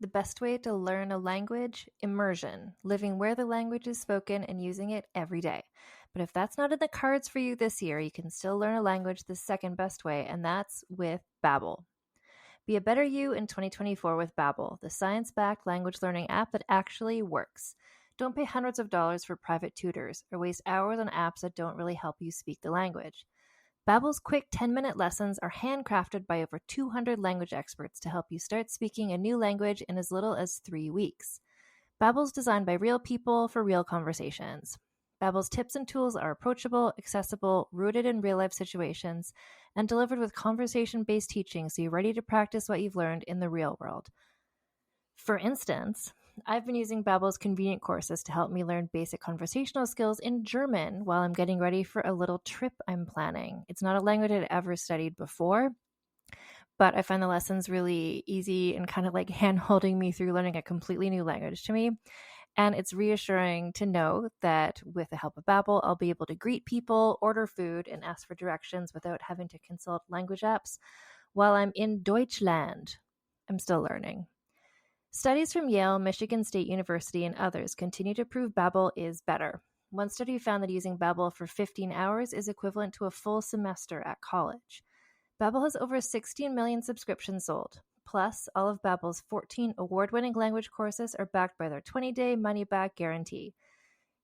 The best way to learn a language? Immersion, living where the language is spoken and using it every day. But if that's not in the cards for you this year, you can still learn a language the second best way, and that's with Babbel. Be a better you in 2024 with Babbel, the science-backed language learning app that actually works. Don't pay hundreds of dollars for private tutors or waste hours on apps that don't really help you speak the language. Babbel's quick 10-minute lessons are handcrafted by over 200 language experts to help you start speaking a new language in as little as 3 weeks. Babbel's designed by real people for real conversations. Babbel's tips and tools are approachable, accessible, rooted in real-life situations, and delivered with conversation-based teaching so you're ready to practice what you've learned in the real world. For instance, I've been using Babbel's convenient courses to help me learn basic conversational skills in German while I'm getting ready for a little trip I'm planning. It's not a language I'd ever studied before, but I find the lessons really easy and kind of like hand-holding me through learning a completely new language to me. And it's reassuring to know that with the help of Babbel, I'll be able to greet people, order food, and ask for directions without having to consult language apps while I'm in Deutschland. I'm still learning. Studies from Yale, Michigan State University, and others continue to prove Babbel is better. One study found that using Babbel for 15 hours is equivalent to a full semester at college. Babbel has over 16 million subscriptions sold. Plus, all of Babbel's 14 award-winning language courses are backed by their 20-day money-back guarantee.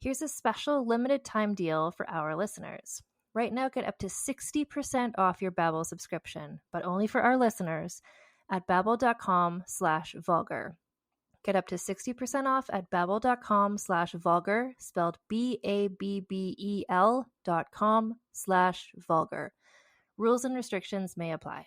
Here's a special limited-time deal for our listeners. Right now, get up to 60% off your Babbel subscription, but only for our listeners at babbel.com/vulgar. Get up to 60% off at babbel.com/vulgar, spelled BABBEL.com/vulgar. Rules and restrictions may apply.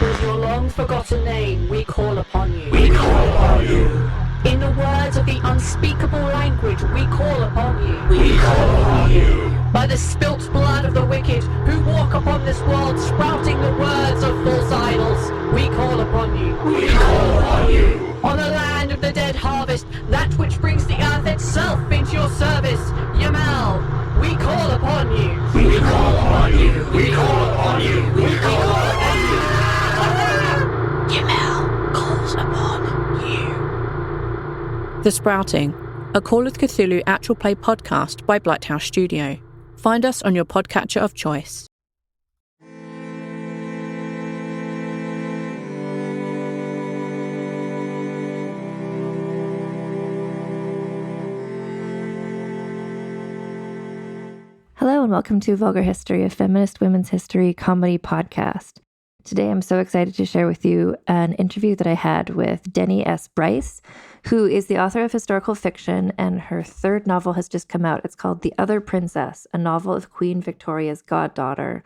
With your long-forgotten name, we call upon you. We call upon you. In the words of the unspeakable language, we call upon you. We call upon you. By the spilt blood of the wicked, who walk upon this world, sprouting the words of false idols, we call upon you. We call upon you. On the land of the dead harvest, that which brings the earth itself into your service, Yamal, we call upon you. We call upon you. We call upon you. We call upon you. Yamal calls upon you. The Sprouting, a Call of Cthulhu actual play podcast by Blighthouse Studio. Find us on your podcatcher of choice. Hello and welcome to Vulgar History, a feminist women's history comedy podcast. Today I'm so excited to share with you an interview that I had with Denny S. Bryce, who is the author of historical fiction, and her third novel has just come out. It's called The Other Princess, a novel of Queen Victoria's goddaughter.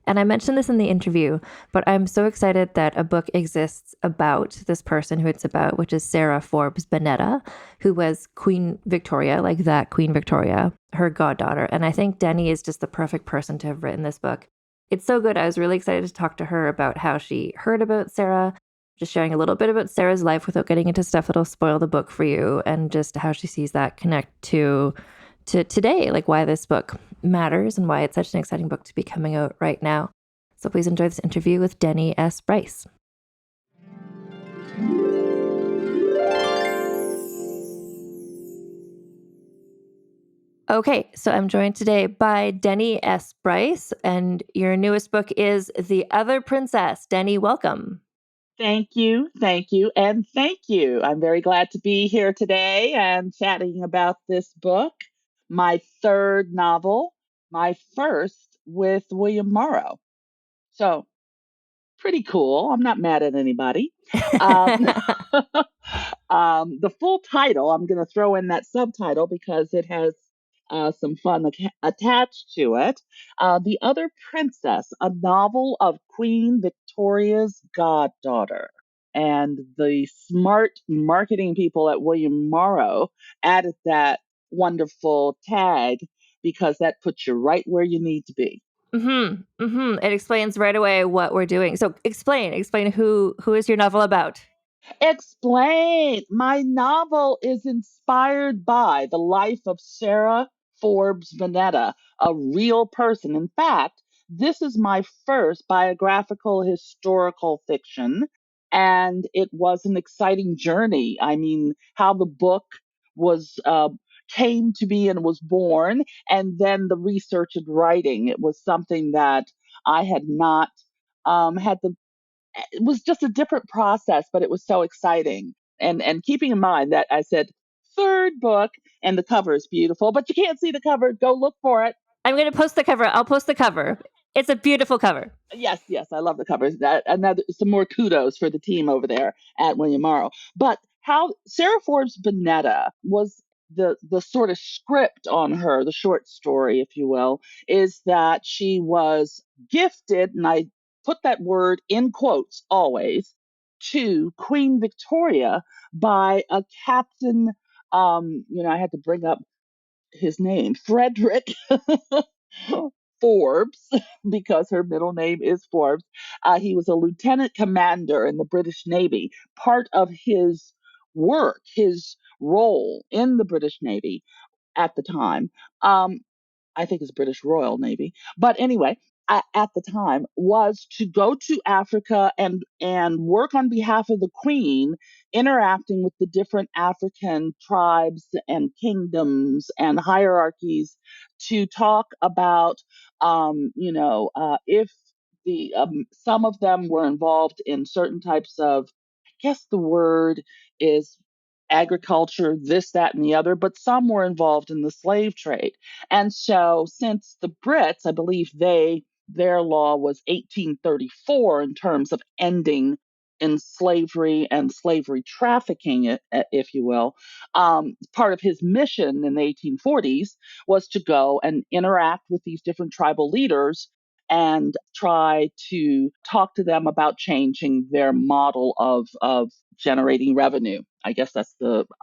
And I mentioned this in the interview, but I'm so excited that a book exists about this person who it's about, which is Sarah Forbes Bonetta, who was Queen Victoria, like that Queen Victoria, her goddaughter. And I think Denny is just the perfect person to have written this book. It's so good. I was really excited to talk to her about how she heard about Sarah, just sharing a little bit about Sarah's life without getting into stuff that'll spoil the book for you, and just how she sees that connect to today, like why this book matters and why it's such an exciting book to be coming out right now. So please enjoy this interview with Denny S. Bryce. Okay, so I'm joined today by Denny S. Bryce, and your newest book is The Other Princess. Denny, welcome. Thank you, and thank you. I'm very glad to be here today and chatting about this book, my third novel, my first with William Morrow. So, pretty cool. I'm not mad at anybody. The full title, I'm going to throw in that subtitle because it has some fun attached to it. The Other Princess, a novel of Queen Victoria's goddaughter. And the smart marketing people at William Morrow added that wonderful tag because that puts you right where you need to be. It explains right away what we're doing. So explain who is your novel about? Explain. My novel is inspired by the life of Sarah Forbes Bonetta, a real person. In fact, this is my first biographical historical fiction, and it was an exciting journey. I mean, how the book was came to be and was born, and then the research and writing. It was something that I had not had the. It was just a different process, but it was so exciting. And keeping in mind that I said third book, and the cover is beautiful, but you can't see the cover. Go look for it. I'm going to post the cover. I'll post the cover. It's a beautiful cover. Yes, yes, I love the covers. That another some more kudos for the team over there at William Morrow. But how Sarah Forbes Bonetta was the sort of script on her, the short story, if you will, is that she was gifted, and I put that word in quotes always, to Queen Victoria by a captain. I had to bring up his name, Frederick Forbes, because her middle name is Forbes. He was a lieutenant commander in the British Navy. Part of his work, his role in the British Navy at the time, I think it's British Royal Navy. But anyway, at the time was to go to Africa and work on behalf of the Queen, interacting with the different African tribes and kingdoms and hierarchies to talk about, if the some of them were involved in certain types of, I guess the word is agriculture, this, that, and the other, but some were involved in the slave trade. And so, since the Brits, I believe their law was 1834 in terms of ending in slavery and slavery trafficking, if you will. Part of his mission in the 1840s was to go and interact with these different tribal leaders and try to talk to them about changing their model of generating revenue. I guess that's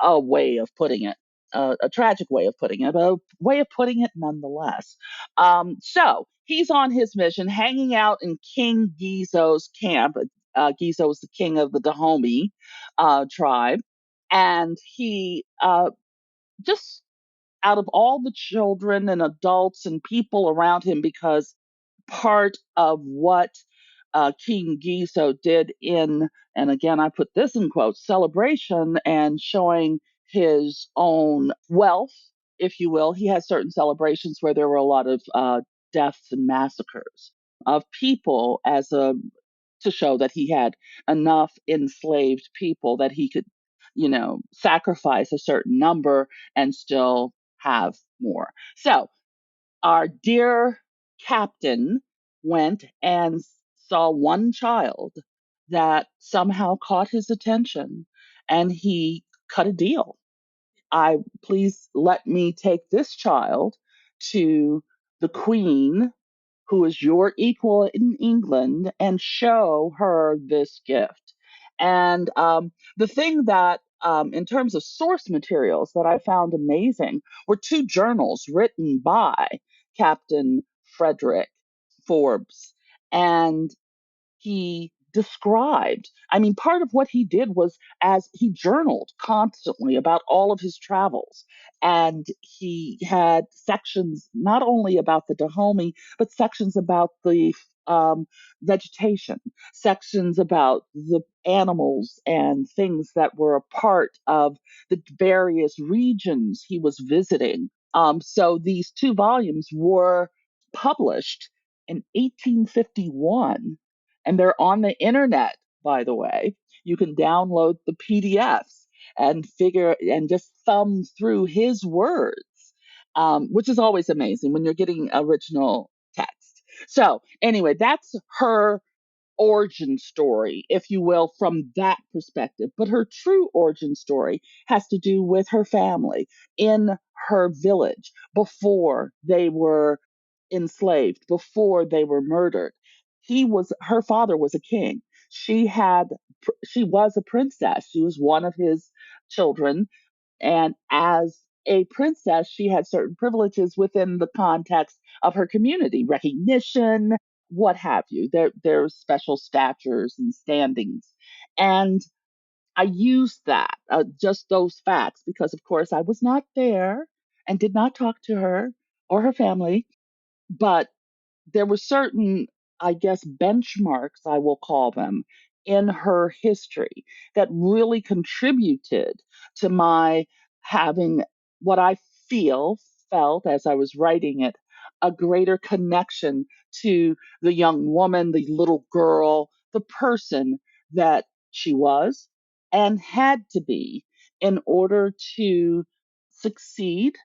a way of putting it, a tragic way of putting it, but a way of putting it nonetheless. So he's on his mission, hanging out in King Gizo's camp. Gizo is the king of the Dahomey tribe, and he just out of all the children and adults and people around him, because part of what King Giso did in, and again, I put this in quotes, celebration and showing his own wealth, if you will. He had certain celebrations where there were a lot of deaths and massacres of people to show that he had enough enslaved people that he could, sacrifice a certain number and still have more. So our dear captain went and saw one child that somehow caught his attention, and he cut a deal. Please let me take this child to the Queen, who is your equal in England, and show her this gift. And the thing that, in terms of source materials, that I found amazing were two journals written by Captain Frederick Forbes. And he described, I mean, part of what he did was, as he journaled constantly about all of his travels, and he had sections not only about the Dahomey, but sections about the um, vegetation, sections about the animals and things that were a part of the various regions he was visiting. So these two volumes were published in 1851, and they're on the internet, by the way. You can download the PDFs and figure and just thumb through his words, which is always amazing when you're getting original text. So, anyway, that's her origin story, if you will, from that perspective. But her true origin story has to do with her family in her village before they were enslaved, before they were murdered. Her father was a king. She was a princess. She was one of his children, and as a princess, she had certain privileges within the context of her community, recognition, what have you. There's special statures and standings. And I used that, just those facts, because of course I was not there and did not talk to her or her family. But there were certain, I guess, benchmarks, I will call them, in her history that really contributed to my having what I feel, felt as I was writing it, a greater connection to the young woman, the little girl, the person that she was and had to be in order to succeed,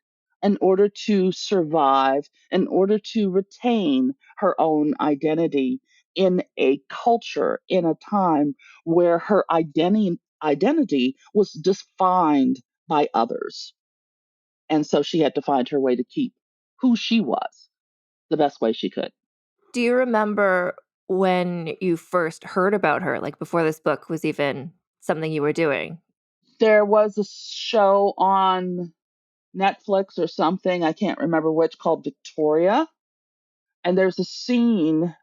in order to survive, in order to retain her own identity in a culture, in a time where her identity was defined by others. And so she had to find her way to keep who she was the best way she could. Do you remember when you first heard about her, like before this book was even something you were doing? There was a show on Netflix or something, I can't remember which, called Victoria. And there's a scene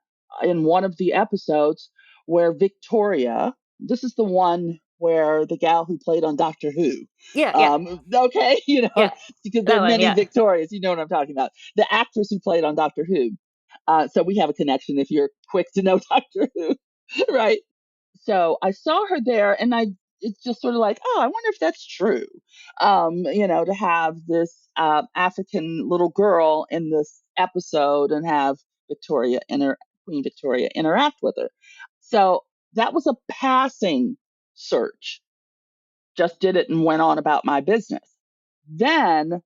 in one of the episodes where Victoria, this is the one where the gal who played on Doctor Who. Yeah, yeah, Okay, yeah. because there That are one, many yeah. Victorias, you know what I'm talking about. The actress who played on Doctor Who. So we have a connection if you're quick to know Doctor Who, right? So I saw her there, and it's just sort of like, oh, I wonder if that's true. To have this African little girl in this episode and have Queen Victoria interact with her. So that was a passing search. Just did it and went on about my business. Then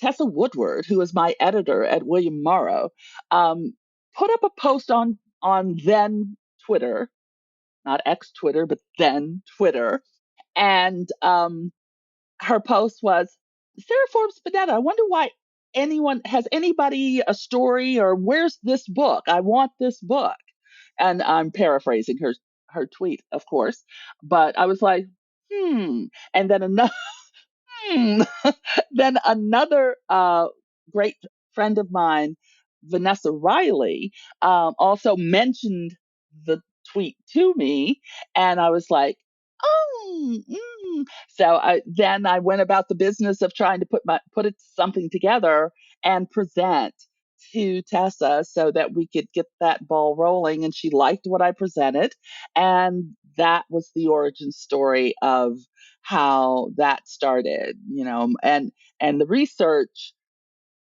Tessa Woodward, who is my editor at William Morrow, put up a post on then Twitter, not ex Twitter, but then Twitter. And her post was, Sarah Forbes Bonetta, I wonder why has anybody a story, or where's this book? I want this book. And I'm paraphrasing her tweet, of course. But I was like, And then another hmm. Then another great friend of mine, Vanessa Riley, also mentioned the tweet to me, and I was like, oh. So then I went about the business of trying to put something together and present to Tessa so that we could get that ball rolling, and she liked what I presented, and that was the origin story of how that started, and the research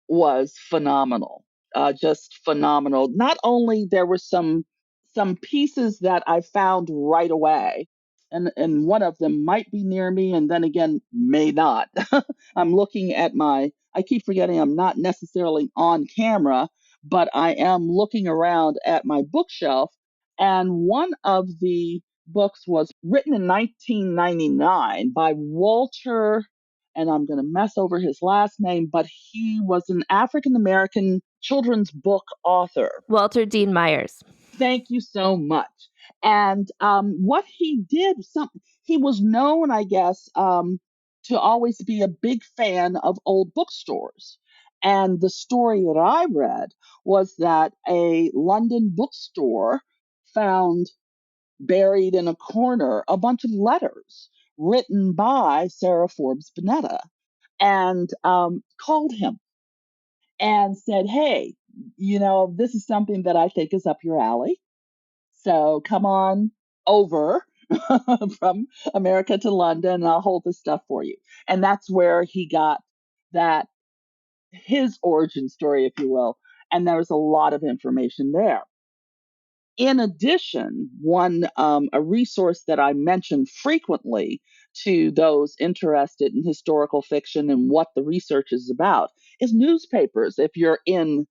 was phenomenal, just phenomenal. Not only there were some pieces that I found right away, and one of them might be near me, and then again may not. I'm looking at I keep forgetting I'm not necessarily on camera, but I am looking around at my bookshelf, and one of the books was written in 1999 by Walter, and I'm going to mess over his last name, but he was an African American children's book author. Walter Dean Myers. Thank you so much. And what he did, he was known, I guess, to always be a big fan of old bookstores. And the story that I read was that a London bookstore found buried in a corner a bunch of letters written by Sarah Forbes Bonetta, and called him and said, hey, this is something that I think is up your alley. So come on over from America to London, and I'll hold this stuff for you. And that's where he got that, his origin story, if you will. And there was a lot of information there. In addition, a resource that I mention frequently to those interested in historical fiction and what the research is about is newspapers. If you're in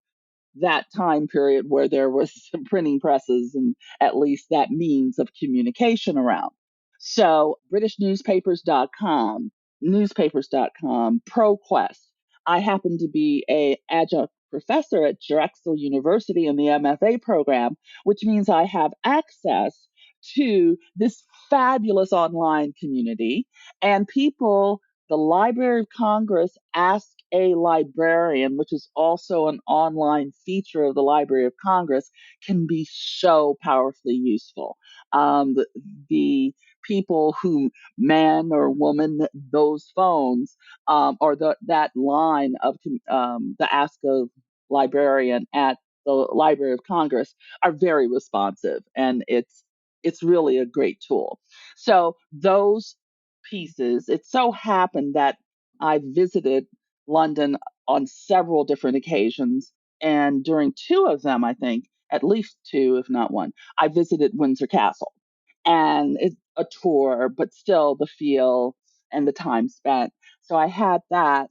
that time period where there was some printing presses and at least that means of communication around. So newspapers.com, ProQuest. I happen to be a adjunct professor at Drexel University in the MFA program, which means I have access to this fabulous online community, and people, the Library of Congress Ask a Librarian, which is also an online feature of the Library of Congress, can be so powerfully useful. The people who man or woman those phones, or that line of the Ask a Librarian at the Library of Congress are very responsive, and it's really a great tool. So those pieces, it so happened that I visited London on several different occasions, and during two of them, I think, at least two, if not one, I visited Windsor Castle. And it's a tour, but still the feel and the time spent. So I had that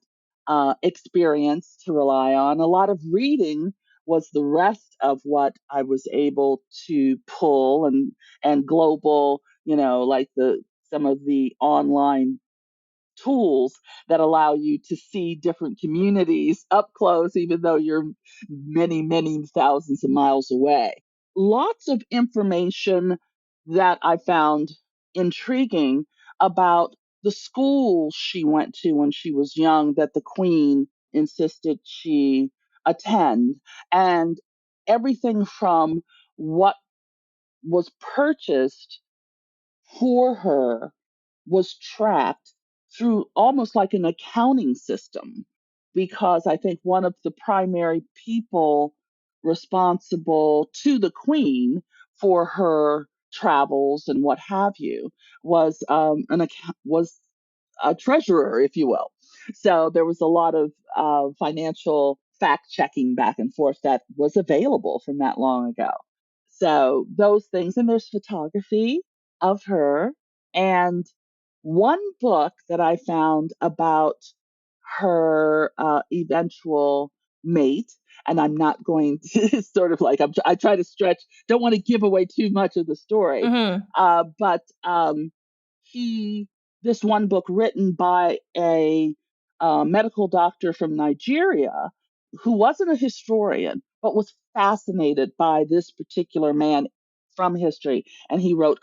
experience to rely on. A lot of reading was the rest of what I was able to pull, and global, like the some of the online tools that allow you to see different communities up close, even though you're many, many thousands of miles away. Lots of information that I found intriguing about the school she went to when she was young that the Queen insisted she attend, and everything from what was purchased for her was tracked through almost like an accounting system, because I think one of the primary people responsible to the Queen for her travels and what have you was was a treasurer, if you will. So there was a lot of financial fact checking back and forth that was available from that long ago. So those things, and there's photography of her, and one book that I found about her eventual mate, and I'm not going to sort of like I try to stretch, don't want to give away too much of the story, Mm-hmm. but he this one book written by a medical doctor from Nigeria who wasn't a historian but was fascinated by this particular man from history, and he wrote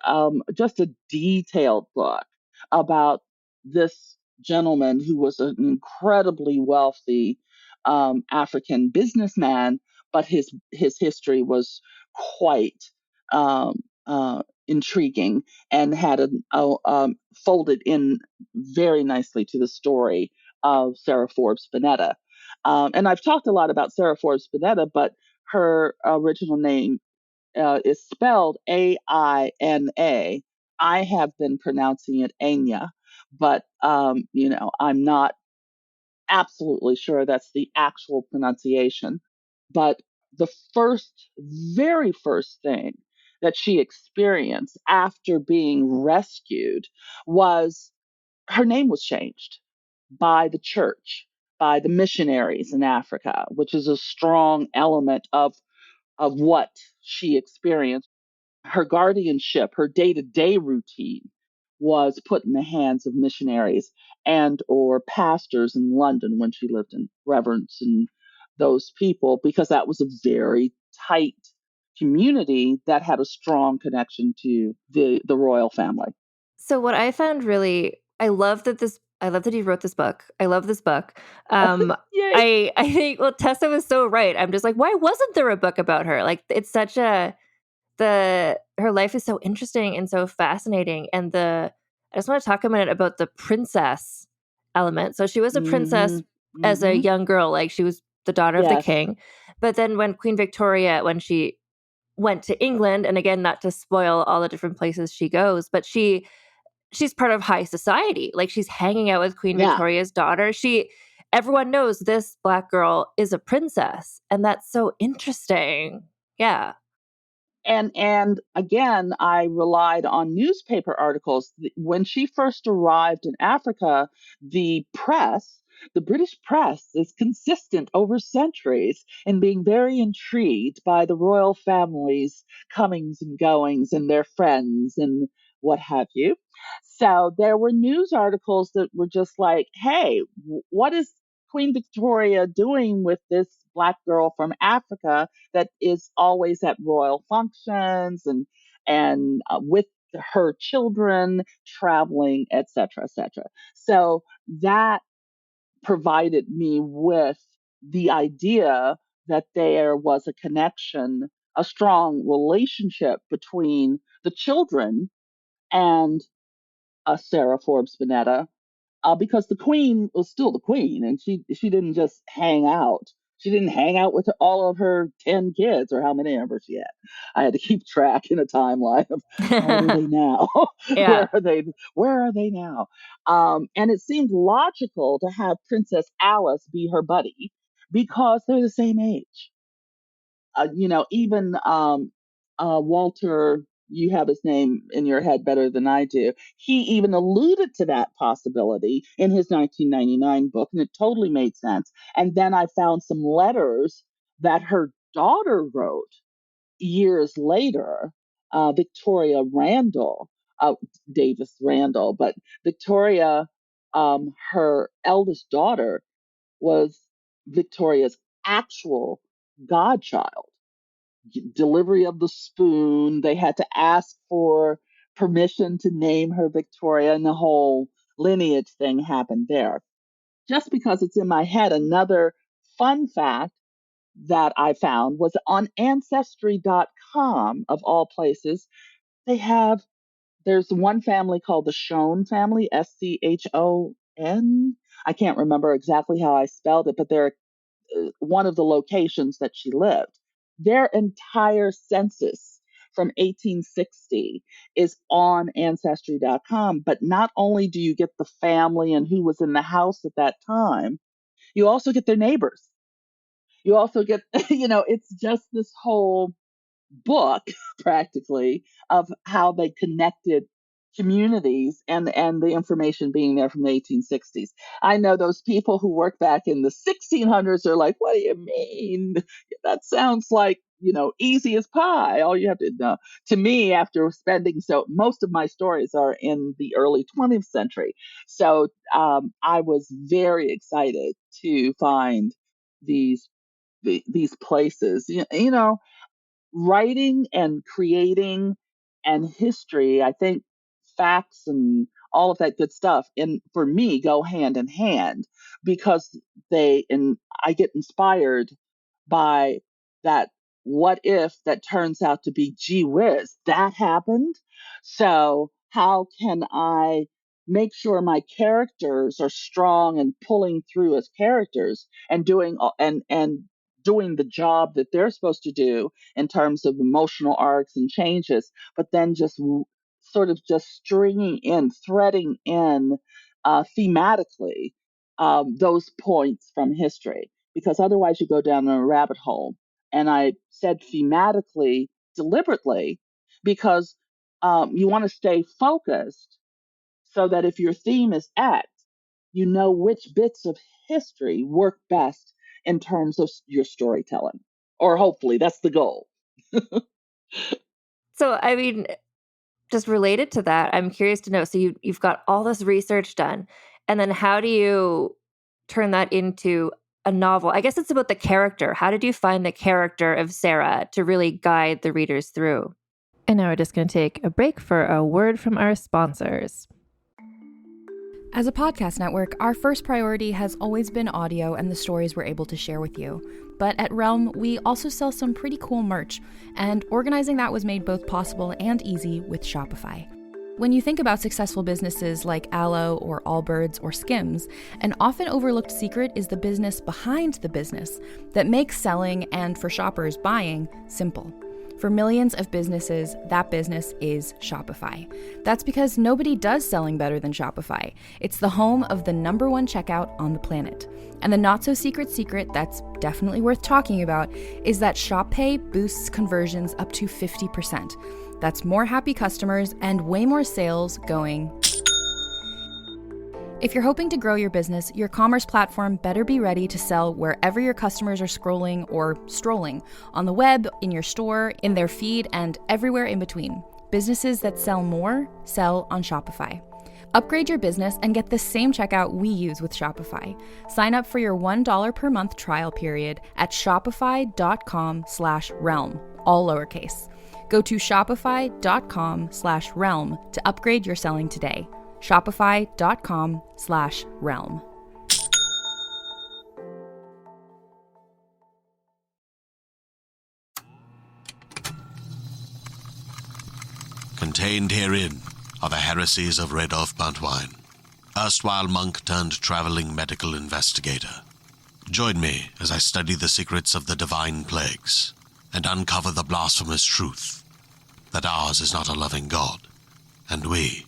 just a detailed book about this gentleman who was an incredibly wealthy African businessman, but his history was quite um, intriguing, and had folded in very nicely to the story of Sarah Forbes Bonetta. And I've talked a lot about Sarah Forbes Bonetta, but her original name is spelled Aina. I have been pronouncing it Anya, but I'm not absolutely sure that's the actual pronunciation. But the very first thing that she experienced after being rescued was her name was changed by the church, by the missionaries in Africa, which is a strong element of what she experienced. Her guardianship, her day-to-day routine was put in the hands of missionaries and or pastors in London when she lived in Reverence and those people, because that was a very tight community that had a strong connection to the royal family. So what I found really, I love that he wrote this book. I love this book. Yay. I think, well, Tessa was so right. I'm just like, why wasn't there a book about her? Like, it's such a her life is so interesting and so fascinating. And I just want to talk a minute about the princess element. So she was a princess Mm-hmm. as a Mm-hmm. young girl, like she was the daughter of the Yes. king. But then when Queen Victoria, when she went to England, and again, not to spoil all the different places she goes, but she's part of high society. Like, she's hanging out with Queen Yeah. Victoria's daughter. Everyone knows this Black girl is a princess, and that's so interesting. Yeah. And again, I relied on newspaper articles. When she first arrived in Africa, the press, the British press, is consistent over centuries in being very intrigued by the royal family's comings and goings and their friends and what have you. So there were news articles that were just like, hey, what is Queen Victoria doing with this Black girl from Africa that is always at royal functions and with her children traveling, etc., etc. So that provided me with the idea that there was a connection, a strong relationship between the children and Sarah Forbes Bonetta, because the queen was still the queen, and she didn't just hang out. She didn't hang out with all of her 10 kids or how many ever she had. I had to keep track in a timeline of how old are they now? Yeah. Where are they now? And it seemed logical to have Princess Alice be her buddy because they're the same age. Even Walter, you have his name in your head better than I do. He even alluded to that possibility in his 1999 book, and it totally made sense. And then I found some letters that her daughter wrote years later, Victoria Randall, Davis Randall, but Victoria, her eldest daughter, was Victoria's actual godchild. Delivery of the spoon, they had to ask for permission to name her Victoria, and the whole lineage thing happened there. Just because it's in my head, another fun fact that I found was on Ancestry.com, of all places, there's one family called the Schoen family, Schon. I can't remember exactly how I spelled it, but they're one of the locations that she lived. Their entire census from 1860 is on Ancestry.com. But not only do you get the family and who was in the house at that time, you also get their neighbors. You also get, it's just this whole book practically of how they connected communities and the information being there from the 1860s. I know those people who work back in the 1600s are like, what do you mean? That sounds like, easy as pie. All you have to know. To me, after spending most of my stories are in the early 20th century. So I was very excited to find these places. Writing and creating and history, I think facts and all of that good stuff, and for me, go hand in hand because I get inspired by that what if that turns out to be gee whiz, that happened. So how can I make sure my characters are strong and pulling through as characters and doing the job that they're supposed to do in terms of emotional arcs and changes, but then just sort of just threading in thematically those points from history, because otherwise you go down a rabbit hole. And I said thematically deliberately because you want to stay focused so that if your theme is X, you know which bits of history work best in terms of your storytelling. Or hopefully that's the goal. So, I mean, just related to that, I'm curious to know. So you've got all this research done, and then how do you turn that into a novel? I guess it's about the character. How did you find the character of Sarah to really guide the readers through? And now we're just going to take a break for a word from our sponsors. As a podcast network, our first priority has always been audio and the stories we're able to share with you. But at Realm, we also sell some pretty cool merch, and organizing that was made both possible and easy with Shopify. When you think about successful businesses like Aloe or Allbirds or Skims, an often overlooked secret is the business behind the business that makes selling and, for shoppers, buying simple. For millions of businesses, that business is Shopify. That's because nobody does selling better than Shopify. It's the home of the #1 checkout on the planet. And the not-so-secret secret that's definitely worth talking about is that Shop Pay boosts conversions up to 50%. That's more happy customers and way more sales going. If you're hoping to grow your business, your commerce platform better be ready to sell wherever your customers are scrolling or strolling, on the web, in your store, in their feed, and everywhere in between. Businesses that sell more, sell on Shopify. Upgrade your business and get the same checkout we use with Shopify. Sign up for your $1 per month trial period at shopify.com/realm, all lowercase. Go to shopify.com/realm to upgrade your selling today. Shopify.com/realm. Contained herein are the heresies of Redolph Buntwine, erstwhile monk turned traveling medical investigator. Join me as I study the secrets of the divine plagues and uncover the blasphemous truth that ours is not a loving God, and we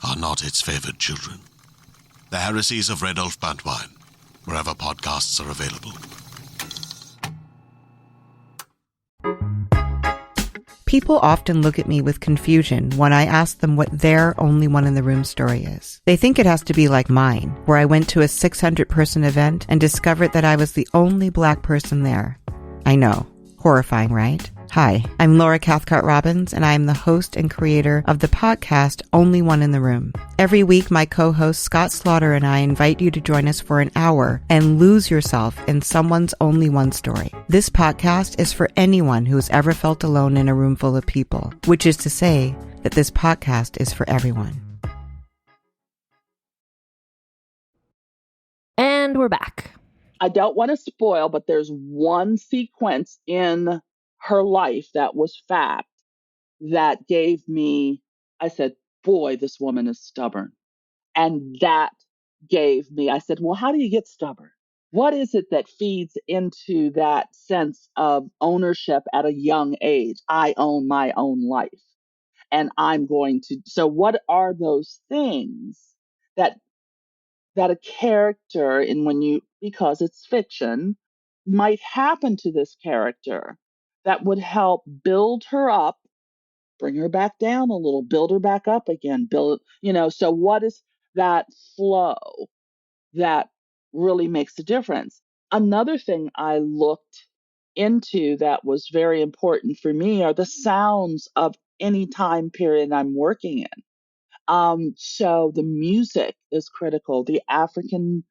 are not its favored children. The Heresies of Red Elf Bantwine, wherever podcasts are available. People often look at me with confusion when I ask them what their only one in the room story is. They think it has to be like mine, where I went to a 600-person event and discovered that I was the only Black person there. I know. Horrifying, right? Hi, I'm Laura Cathcart-Robbins, and I am the host and creator of the podcast Only One in the Room. Every week, my co-host Scott Slaughter and I invite you to join us for an hour and lose yourself in someone's only one story. This podcast is for anyone who's ever felt alone in a room full of people, which is to say that this podcast is for everyone. And we're back. I don't want to spoil, but there's one sequence in her life that was fact that gave me, I said, boy, this woman is stubborn. And that gave me, I said, well, how do you get stubborn? What is it that feeds into that sense of ownership at a young age? I own my own life and I'm going to. So what are those things that a character because it's fiction, might happen to this character that would help build her up, bring her back down a little, build her back up again, so what is that flow that really makes a difference? Another thing I looked into that was very important for me are the sounds of any time period I'm working in. So the music is critical. The African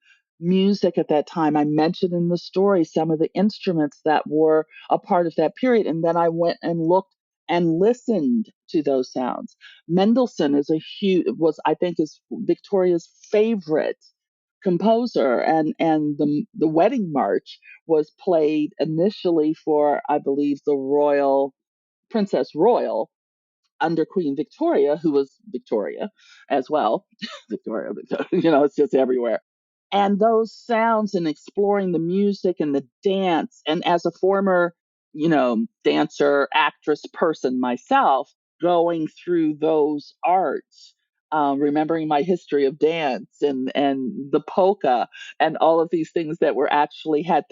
music at that time, I mentioned in the story some of the instruments that were a part of that period. And then I went and looked and listened to those sounds. Mendelssohn I think, is Victoria's favorite composer. And the wedding march was played initially for, I believe, the Princess Royal under Queen Victoria, who was Victoria as well. Victoria, it's just everywhere. And those sounds and exploring the music and the dance. And as a former, dancer, actress person myself, going through those arts, remembering my history of dance and the polka and all of these things that were actually had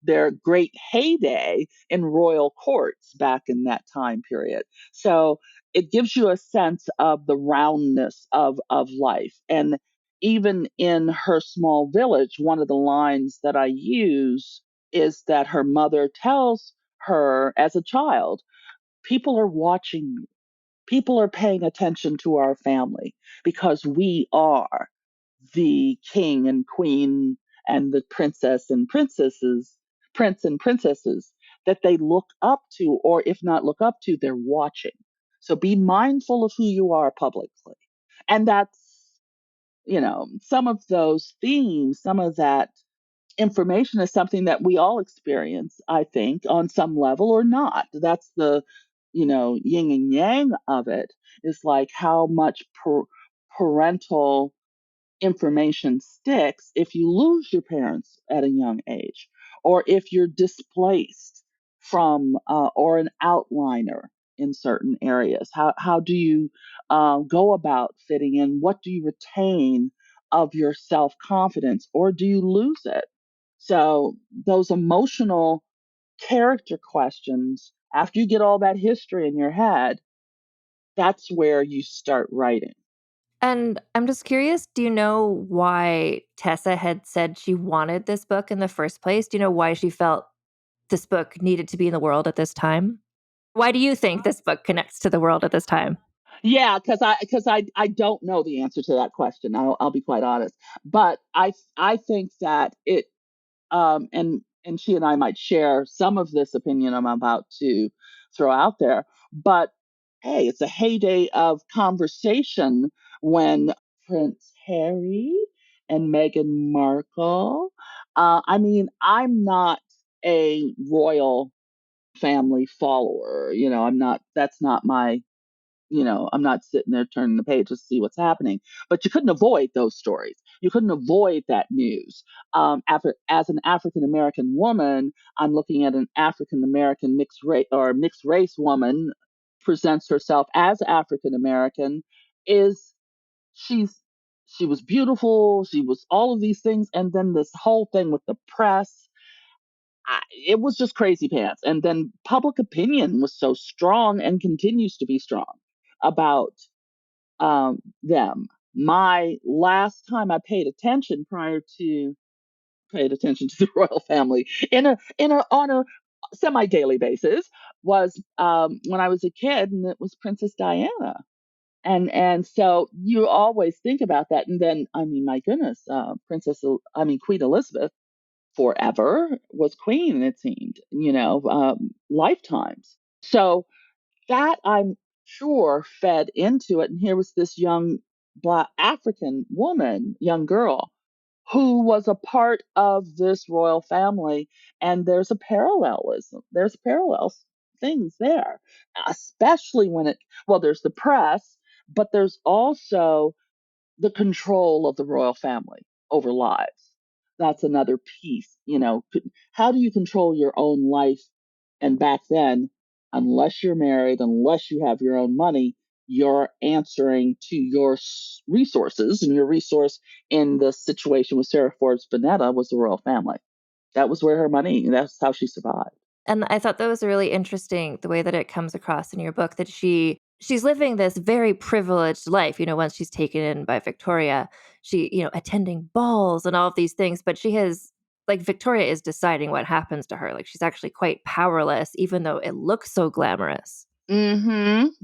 their great heyday in royal courts back in that time period. So it gives you a sense of the roundness of life. And even in her small village, one of the lines that I use is that her mother tells her as a child, people are watching you. People are paying attention to our family because we are the king and queen and the prince and princesses that they look up to, or if not look up to, they're watching. So be mindful of who you are publicly. And that's, some of those themes, some of that information is something that we all experience, I think, on some level or not. That's the, yin and yang of it, is like how much parental information sticks if you lose your parents at a young age, or if you're displaced from or an outliner in certain areas. How do you go about fitting in? What do you retain of your self confidence, or do you lose it? So those emotional character questions, after you get all that history in your head, that's where you start writing. And I'm just curious, do you know why Tessa had said she wanted this book in the first place? Do you know why she felt this book needed to be in the world at this time? Why do you think this book connects to the world at this time? Yeah, because I don't know the answer to that question. I'll be quite honest, but I think that it and she and I might share some of this opinion I'm about to throw out there. But hey, it's a heyday of conversation when Prince Harry and Meghan Markle. I mean, I'm not a royal family follower. I'm not. That's not my I'm not sitting there turning the page to see what's happening. But you couldn't avoid those stories. You couldn't avoid that news. As an African American woman, I'm looking at an African American mixed race woman presents herself as African American. Is she's she was beautiful. She was all of these things, and then this whole thing with the press. It was just crazy pants. And then public opinion was so strong and continues to be strong about them. My last time I paid attention to the royal family on a semi daily basis was when I was a kid, and it was Princess Diana. And so you always think about that. And then, I mean, my goodness, Queen Elizabeth forever was queen, it seemed, lifetimes. So that, I'm sure, fed into it. And here was this young Black African woman, young girl, who was a part of this royal family. And there's parallels things there, especially there's the press, but there's also the control of the royal family over lives. That's another piece. How do you control your own life? And back then, unless you're married, unless you have your own money, you're answering to your resources. And your resource in the situation with Sarah Forbes Bonetta was the royal family. That was where her money, that's how she survived. And I thought that was really interesting, the way that it comes across in your book, that she's living this very privileged life, once she's taken in by Victoria, she, attending balls and all of these things, but she has, like, Victoria is deciding what happens to her. Like, she's actually quite powerless, even though it looks so glamorous. It's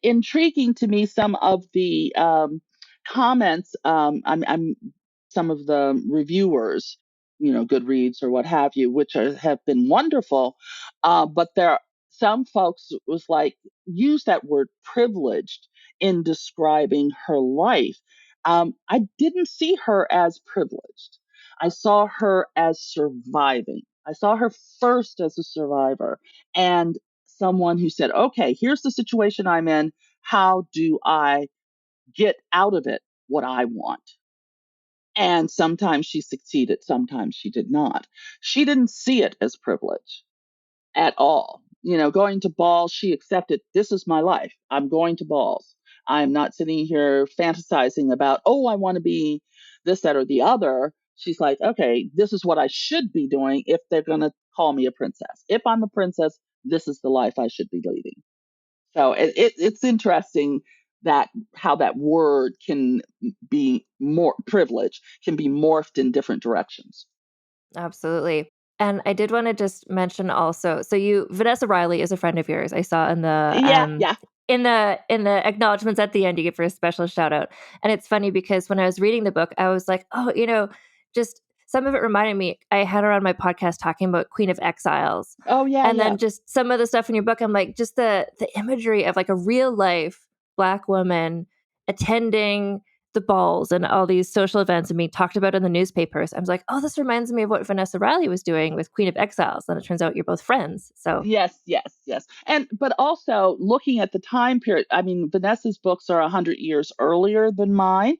intriguing to me, some of the comments. I'm some of the reviewers, Goodreads or what have you, which have been wonderful. But some folks was like, use that word privileged in describing her life. I didn't see her as privileged. I saw her as surviving. I saw her first as a survivor, and someone who said, okay, here's the situation I'm in. How do I get out of it what I want? And sometimes she succeeded, sometimes she did not. She didn't see it as privilege at all. Going to balls, she accepted, this is my life. I'm going to balls. I'm not sitting here fantasizing about, oh, I want to be this, that, or the other. She's like, okay, this is what I should be doing if they're going to call me a princess. If I'm a princess, this is the life I should be leading. So it's interesting that how that word can be more privilege can be morphed in different directions. Absolutely. And I did want to just mention also, so Vanessa Riley is a friend of yours. I saw in the Yeah. in the acknowledgments at the end, you give her a special shout out. And it's funny because when I was reading the book, I was like, oh, just some of it reminded me, I had her on my podcast talking about Queen of Exiles. Oh yeah. And then just some of the stuff in your book, I'm like, just the imagery of like a real life Black woman attending the balls and all these social events and being talked about in the newspapers. I was like, oh, this reminds me of what Vanessa Riley was doing with Queen of Exiles. And it turns out you're both friends. So yes. But also looking at the time period, I mean, Vanessa's books are 100 years earlier than mine.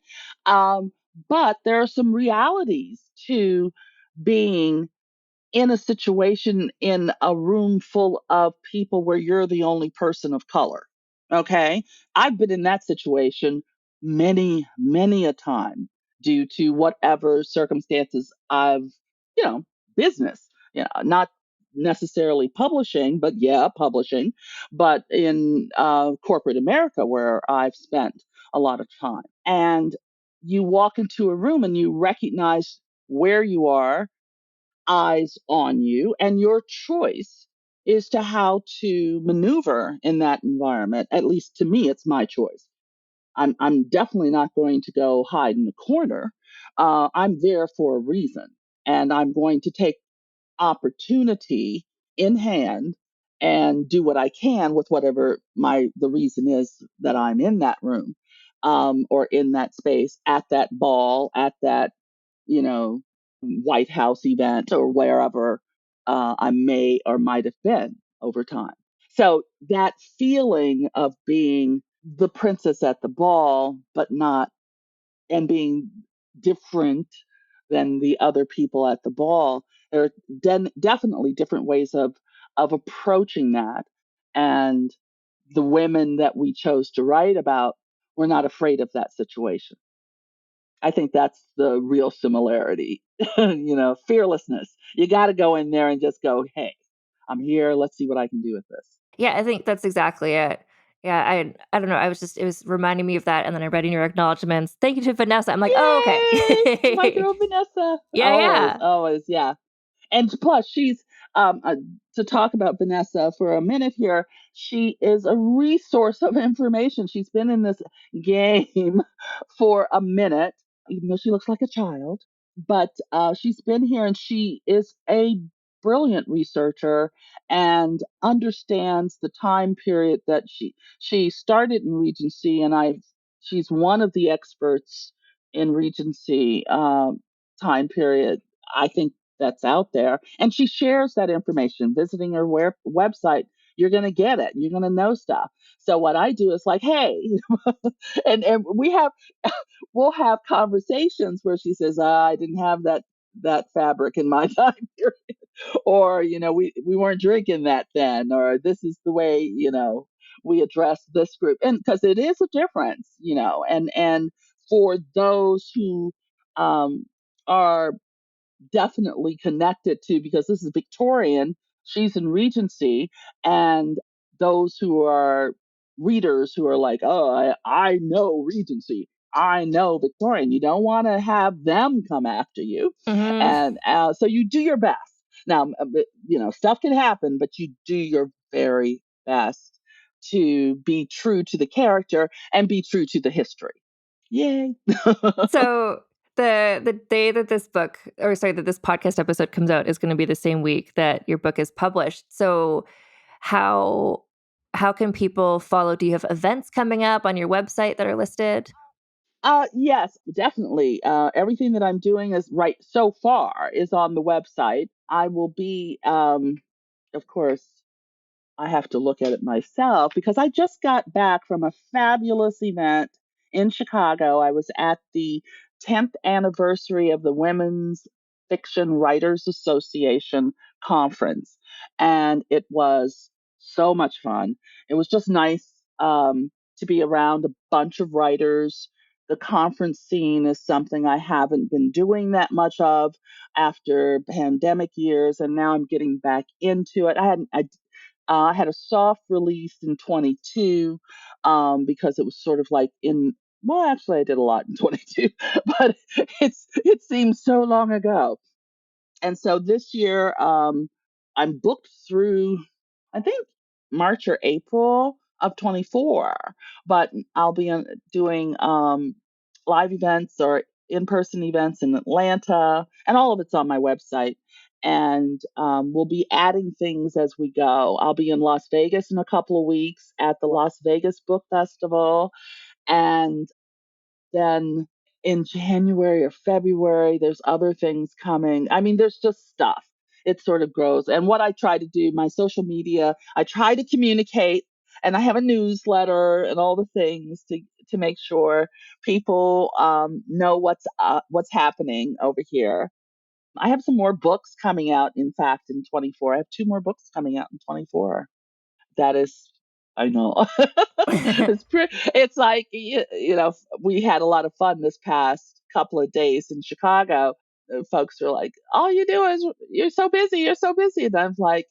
But there are some realities to being in a situation in a room full of people where you're the only person of color. Okay. I've been in that situation many, many a time due to whatever circumstances you know, business, not necessarily publishing, but publishing, but in corporate America where I've spent a lot of time. And you walk into a room and you recognize where you are, eyes on you, and your choice is to how to maneuver in that environment. At least to me, it's my choice. I'm definitely not going to go hide in the corner. I'm there for a reason, and I'm going to take opportunity in hand and do what I can with whatever the reason is that I'm in that room, or in that space, at that ball, at that, you know, White House event, or wherever I may or might have been over time. So that feeling of being the princess at the ball, but not, and being different than the other people at the ball. There are definitely different ways of approaching that. And the women that we chose to write about were not afraid of that situation. I think that's the real similarity. Fearlessness. You got to go in there and just go, hey, I'm here. Let's see what I can do with this. Yeah, I think that's exactly it. Yeah, I don't know. It was reminding me of that, and then I read in your acknowledgments. Thank you to Vanessa. I'm like, oh, Yay! My okay. girl Vanessa. Yeah, Always, yeah. always, yeah. And plus, she's to talk about Vanessa for a minute here. She is a resource of information. She's been in this game for a minute, even though she looks like a child. But she's been here, and she is a brilliant researcher and understands the time period that she started in Regency, and she's one of the experts in Regency time period. I think that's out there. And she shares that information. Visiting her website, you're going to get it. You're going to know stuff. So what I do is like, hey, and we'll have conversations where she says, I didn't have that fabric in my time period, or we weren't drinking that then, or this is the way we address this group, and because it is a difference, and for those who are definitely connected to, because this is Victorian, she's in Regency, and those who are readers who are like, oh, I know Regency, I know Victorian. You don't want to have them come after you. Hmm. And so you do your best. Now, stuff can happen, but you do your very best to be true to the character and be true to the history. Yay. So the day that that this podcast episode comes out is going to be the same week that your book is published. So how can people follow? Do you have events coming up on your website that are listed? Yes, definitely. Everything that I'm doing is right so far is on the website. I will be, of course, I have to look at it myself because I just got back from a fabulous event in Chicago. I was at the 10th anniversary of the Women's Fiction Writers Association conference, and it was so much fun. It was just nice to be around a bunch of writers. The conference scene is something I haven't been doing that much of after pandemic years, and now I'm getting back into it. I had a soft release in 22 because it was sort of like well, actually, I did a lot in 22, but it seems so long ago. And so this year, I'm booked through, I think, March or April of 24, but I'll be doing live events or in-person events in Atlanta, and all of it's on my website. And we'll be adding things as we go. I'll be in Las Vegas in a couple of weeks at the Las Vegas Book Festival, and then in January or February, there's other things coming. I mean, there's just stuff. It sort of grows. And what I try to do, my social media, I try to communicate, and I have a newsletter and all the things to make sure people know what's happening over here. I have some more books coming out. In fact, in 24, I have two more books coming out in 24. That is, I know. It's like, we had a lot of fun this past couple of days in Chicago. Folks were like, all you do is you're so busy, you're so busy. And I'm like,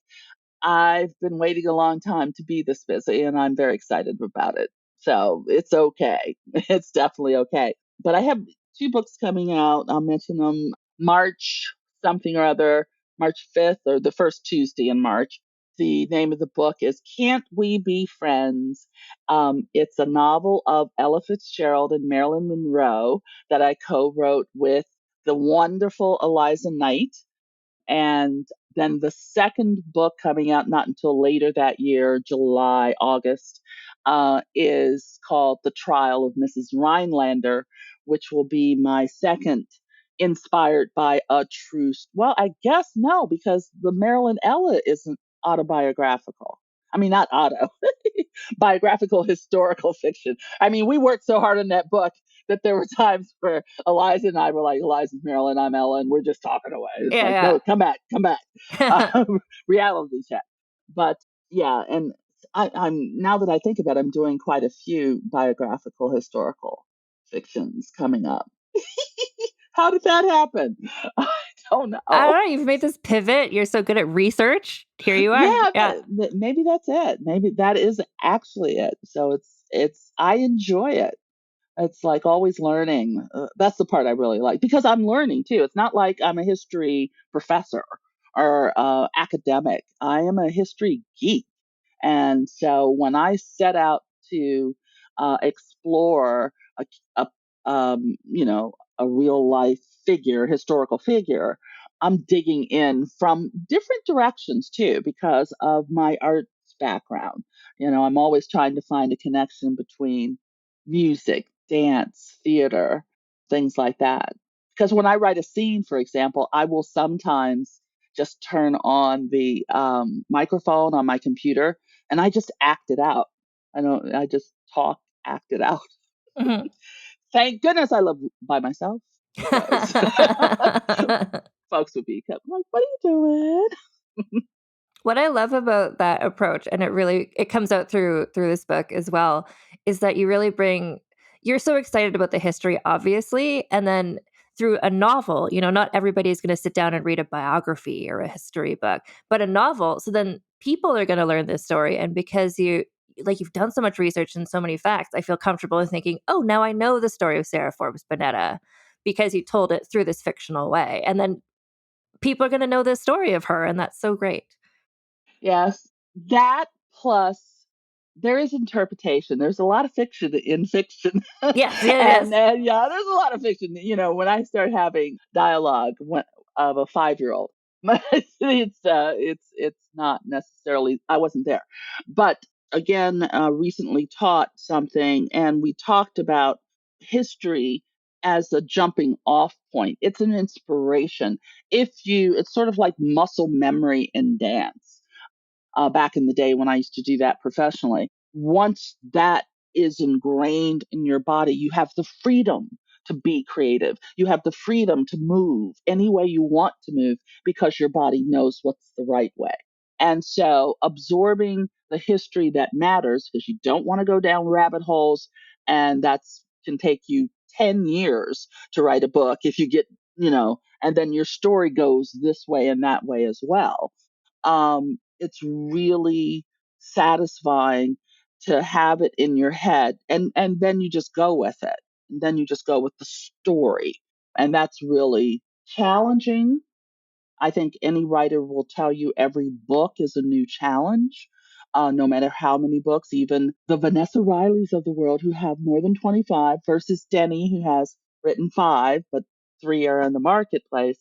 I've been waiting a long time to be this busy, and I'm very excited about it. So it's okay. It's definitely okay. But I have two books coming out. I'll mention them March something or other, March 5th or the first Tuesday in March. The name of the book is Can't We Be Friends? It's a novel of Ella Fitzgerald and Marilyn Monroe that I co-wrote with the wonderful Eliza Knight. And then the second book coming out not until later that year, July, August, is called The Trial of Mrs. Rhinelander, which will be my second inspired by a true, well, I guess no, because the Marilyn Ella isn't autobiographical. I mean, not auto, biographical historical fiction. I mean, we worked so hard on that book that there were times where Eliza and I were like, Eliza's Marilyn, I'm Ellen. We're just talking away. It's like, no, come back. Yeah. Reality check. But yeah, and I'm now that I think about it, I'm doing quite a few biographical historical fictions coming up. How did that happen? I don't know. I don't know. You've made this pivot. You're so good at research. Here you are. Yeah, Yeah. maybe that's it. Maybe that is actually it. So I enjoy it. It's like always learning. That's the part I really like because I'm learning too. It's not like I'm a history professor or academic. I am a history geek. And so when I set out to explore a a real life figure, historical figure, I'm digging in from different directions too because of my arts background. I'm always trying to find a connection between music, dance, theater, things like that. Because when I write a scene, for example, I will sometimes just turn on the microphone on my computer and I just act it out. I just talk, act it out. Mhm. Thank goodness I live by myself because folks would be like, what are you doing? What I love about that approach, and it comes out through this book as well, is that you're so excited about the history, obviously, and then through a novel, not everybody is going to sit down and read a biography or a history book, but a novel. So then people are going to learn this story, and because you've done so much research and so many facts, I feel comfortable in thinking, oh, now I know the story of Sarah Forbes Bonetta because you told it through this fictional way, and then people are going to know this story of her, and that's so great. Yes, that plus there is interpretation. There's a lot of fiction in fiction. Yes, yeah, And yes. yeah, there's a lot of fiction. When I start having dialogue of a 5-year-old, it's not necessarily, I wasn't there. But again, recently taught something and we talked about history as a jumping off point. It's an inspiration. It's sort of like muscle memory in dance back in the day when I used to do that professionally. Once that is ingrained in your body, you have the freedom to be creative. You have the freedom to move any way you want to move because your body knows what's the right way. And so absorbing the history that matters because you don't want to go down rabbit holes and that's can take you 10 years to write a book if you get, and then your story goes this way and that way as well. It's really satisfying to have it in your head and then you just go with it. And then you just go with the story. And that's really challenging. I think any writer will tell you every book is a new challenge. No matter how many books, even the Vanessa Rileys of the world who have more than 25 versus Denny who has written 5, but 3 are in the marketplace,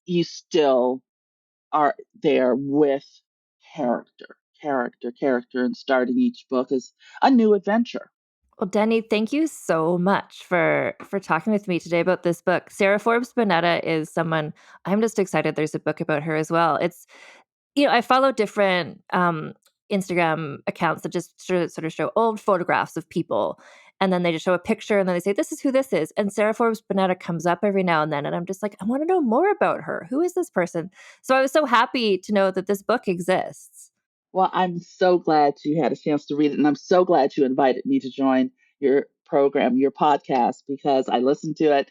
you still are there with character, and starting each book is a new adventure. Well, Denny, thank you so much for talking with me today about this book. Sarah Forbes Bonetta is someone I'm just excited there's a book about her as well. It's I follow different Instagram accounts that just sort of show old photographs of people. And then they just show a picture and then they say, this is who this is. And Sarah Forbes Bonetta comes up every now and then. And I'm just like, I want to know more about her. Who is this person? So I was so happy to know that this book exists. Well, I'm so glad you had a chance to read it. And I'm so glad you invited me to join your program, your podcast, because I listened to it.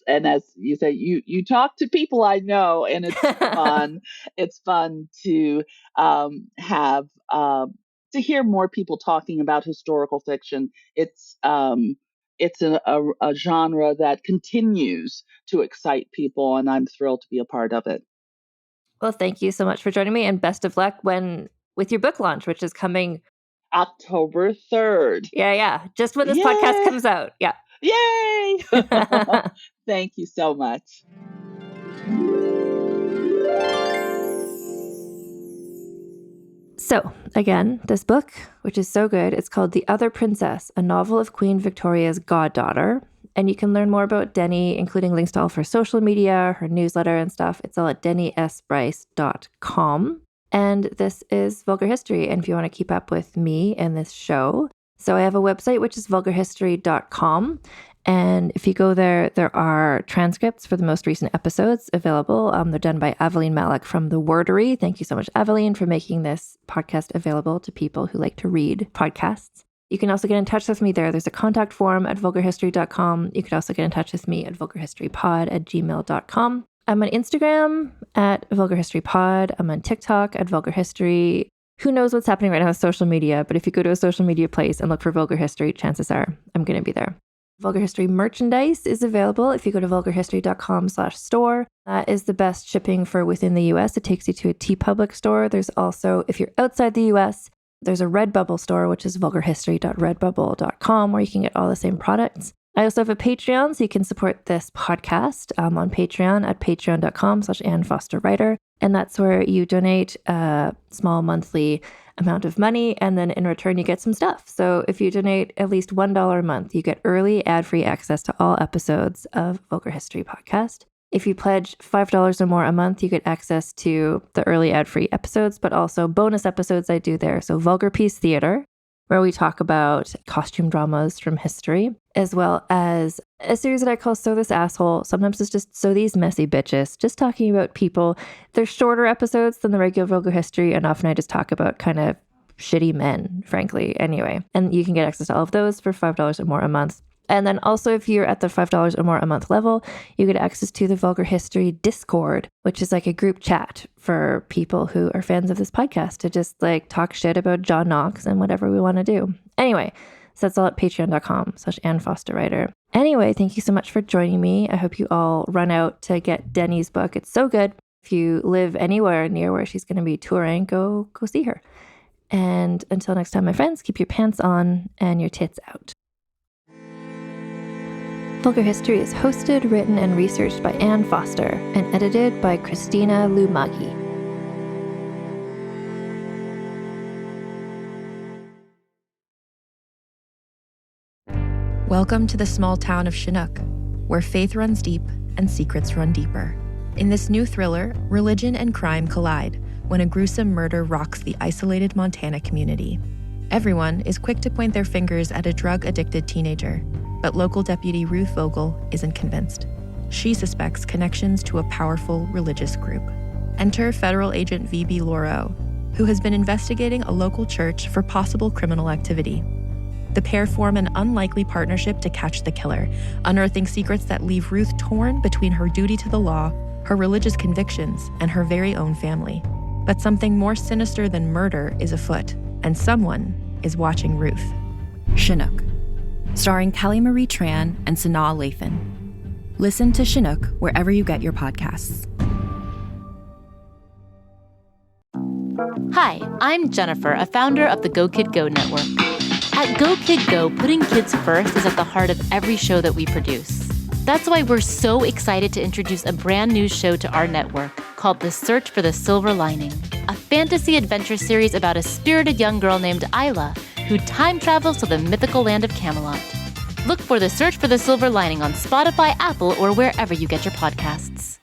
And as you say, you talk to people I know, and it's fun. It's fun to have to hear more people talking about historical fiction. It's a genre that continues to excite people, and I'm thrilled to be a part of it. Well, thank you so much for joining me, and best of luck with your book launch, which is coming October 3rd. Yeah. Just when this Yay! podcast comes out. Yeah. Yay! Thank you so much. So, again, this book, which is so good, it's called The Other Princess, a novel of Queen Victoria's Goddaughter. And you can learn more about Denny, including links to all of her social media, her newsletter and stuff. It's all at dennysbryce.com. And this is Vulgar History. And if you want to keep up with me and this show, so I have a website, which is vulgarhistory.com. And if you go there, there are transcripts for the most recent episodes available. They're done by Aveline Malik from The Wordery. Thank you so much, Aveline, for making this podcast available to people who like to read podcasts. You can also get in touch with me there. There's a contact form at vulgarhistory.com. You could also get in touch with me at vulgarhistorypod@gmail.com. I'm on Instagram at vulgarhistorypod. I'm on TikTok at vulgarhistory. Who knows what's happening right now with social media, but if you go to a social media place and look for Vulgar History, chances are I'm going to be there. Vulgar History merchandise is available if you go to vulgarhistory.com/store. That is the best shipping for within the US. It takes you to a TeePublic store. There's also, if you're outside the US, there's a Redbubble store, which is vulgarhistory.redbubble.com, where you can get all the same products. I also have a Patreon, so you can support this podcast on Patreon at patreon.com/AnnFosterWriter. And that's where you donate a small monthly amount of money, and then in return, you get some stuff. So if you donate at least $1 a month, you get early ad-free access to all episodes of Vulgar History Podcast. If you pledge $5 or more a month, you get access to the early ad-free episodes, but also bonus episodes I do there. So Vulgar Piece Theater, where we talk about costume dramas from history, as well as a series that I call So This Asshole. Sometimes it's just So These Messy Bitches, just talking about people. They're shorter episodes than the regular Vulgar History, and often I just talk about kind of shitty men, frankly, anyway. And you can get access to all of those for $5 or more a month. And then also, if you're at the $5 or more a month level, you get access to the Vulgar History Discord, which is like a group chat for people who are fans of this podcast to just like talk shit about John Knox and whatever we want to do. Anyway, so that's all at patreon.com/AnnFosterWriter. Anyway, thank you so much for joining me. I hope you all run out to get Denny's book. It's so good. If you live anywhere near where she's going to be touring, go see her. And until next time, my friends, keep your pants on and your tits out. Vulgar History is hosted, written, and researched by Ann Foster and edited by Christina Lumagi. Welcome to the small town of Chinook, where faith runs deep and secrets run deeper. In this new thriller, religion and crime collide when a gruesome murder rocks the isolated Montana community. Everyone is quick to point their fingers at a drug-addicted teenager, but local deputy Ruth Vogel isn't convinced. She suspects connections to a powerful religious group. Enter federal agent V.B. Laureau, who has been investigating a local church for possible criminal activity. The pair form an unlikely partnership to catch the killer, unearthing secrets that leave Ruth torn between her duty to the law, her religious convictions, and her very own family. But something more sinister than murder is afoot, and someone is watching Ruth. Chinook, starring Kelly Marie Tran and Sanaa Lathan. Listen to Chinook wherever you get your podcasts. Hi, I'm Jennifer, a founder of the Go Kid Go network. At Go Kid Go, putting kids first is at the heart of every show that we produce. That's why we're so excited to introduce a brand new show to our network called The Search for the Silver Lining, a fantasy adventure series about a spirited young girl named Isla who time travels to the mythical land of Camelot. Look for The Search for the Silver Lining on Spotify, Apple, or wherever you get your podcasts.